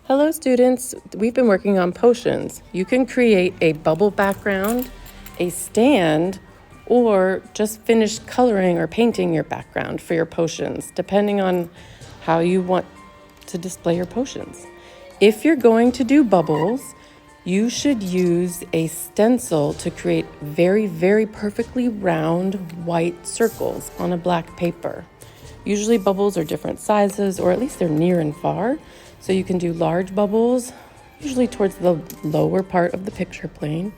Hello students, we've been working on potions. You can create a bubble background, a stand, or just finish coloring or painting your background for your potions, depending on how you want to display your potions. If you're going to do bubbles, you should use a stencil to create very, very perfectly round white circles on a black paper. Usually bubbles are different sizes, or at least they're near and far. So you can do large bubbles, usually towards the lower part of the picture plane.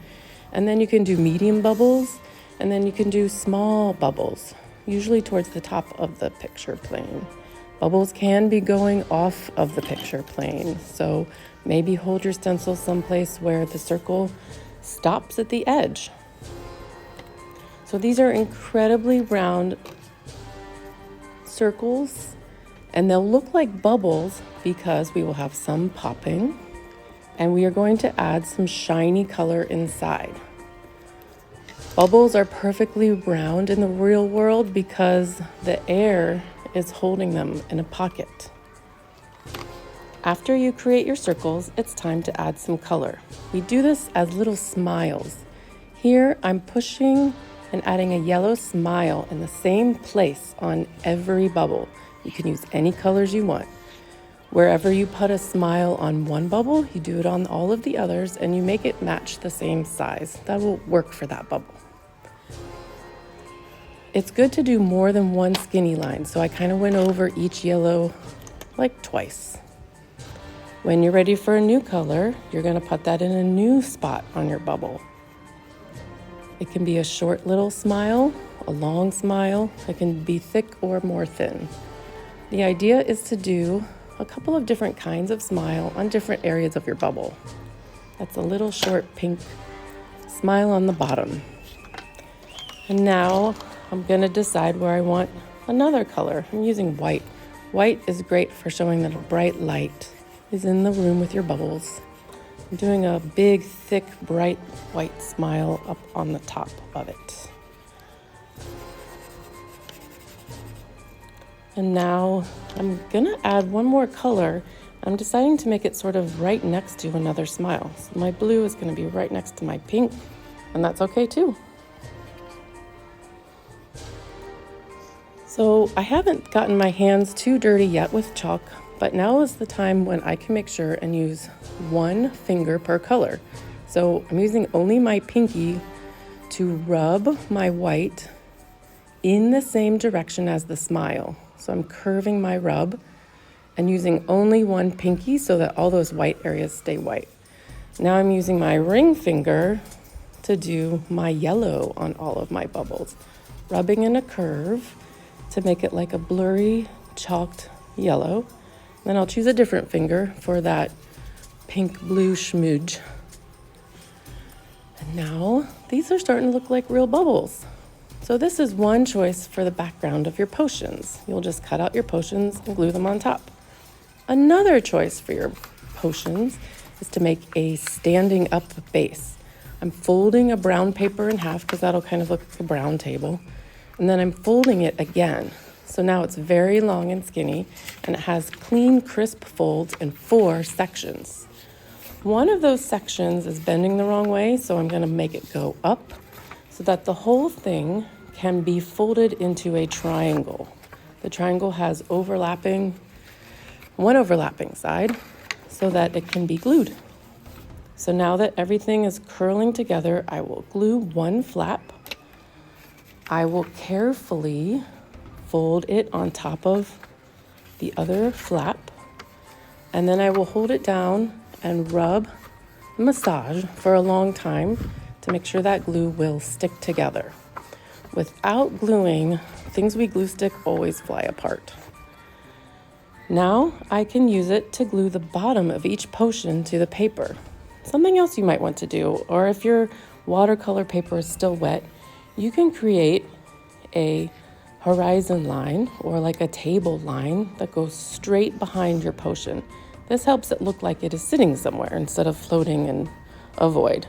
And then you can do medium bubbles, and then you can do small bubbles, usually towards the top of the picture plane. Bubbles can be going off of the picture plane. So maybe hold your stencil someplace where the circle stops at the edge. So these are incredibly round circles, and they'll look like bubbles because we will have some popping, and we are going to add some shiny color inside. Bubbles are perfectly round in the real world because the air is holding them in a pocket. After you create your circles, it's time to add some color. We do this as little smiles. Here I'm pushing and adding a yellow smile in the same place on every bubble. You can use any colors you want. Wherever you put a smile on one bubble, you do it on all of the others, and you make it match the same size. That will work for that bubble. It's good to do more than one skinny line, so I kind of went over each yellow like twice. When you're ready for a new color, you're going to put that in a new spot on your bubble. It can be a short little smile, a long smile. It can be thick or more thin. The idea is to do a couple of different kinds of smile on different areas of your bubble. That's a little short pink smile on the bottom. And now I'm going to decide where I want another color. I'm using white. White is great for showing that a bright light is in the room with your bubbles. I'm doing a big, thick, bright white smile up on the top of it. And now I'm gonna add one more color. I'm deciding to make it sort of right next to another smile. So my blue is gonna be right next to my pink, and that's okay too. So I haven't gotten my hands too dirty yet with chalk, but now is the time when I can make sure and use one finger per color. So I'm using only my pinky to rub my white in the same direction as the smile. So I'm curving my rub and using only one pinky so that all those white areas stay white. Now I'm using my ring finger to do my yellow on all of my bubbles, rubbing in a curve to make it like a blurry, chalked yellow. Then I'll choose a different finger for that pink-blue schmooge. And now these are starting to look like real bubbles. So this is one choice for the background of your potions. You'll just cut out your potions and glue them on top. Another choice for your potions is to make a standing up base. I'm folding a brown paper in half because that'll kind of look like a brown table. And then I'm folding it again. So now it's very long and skinny, and it has clean, crisp folds in 4 sections. One of those sections is bending the wrong way, so I'm gonna make it go up so that the whole thing can be folded into a triangle. The triangle has one overlapping side so that it can be glued. So now that everything is curling together, I will glue one flap. I will carefully fold it on top of the other flap, and then I will hold it down and massage for a long time to make sure that glue will stick together. Without gluing, things we glue stick always fly apart. Now I can use it to glue the bottom of each potion to the paper. Something else you might want to do, or if your watercolor paper is still wet, you can create a horizon line or like a table line that goes straight behind your potion. This helps it look like it is sitting somewhere instead of floating in a void.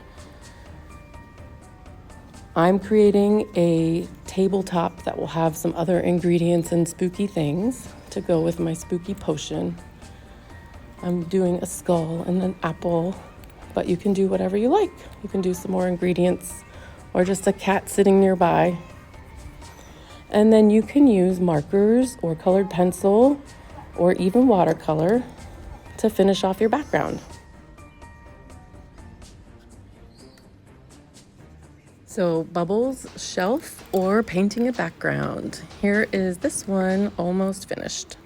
I'm creating a tabletop that will have some other ingredients and spooky things to go with my spooky potion. I'm doing a skull and an apple, but you can do whatever you like. You can do some more ingredients or just a cat sitting nearby. And then you can use markers or colored pencil or even watercolor to finish off your background. So bubbles, shelf, or painting a background. Here is this one almost finished.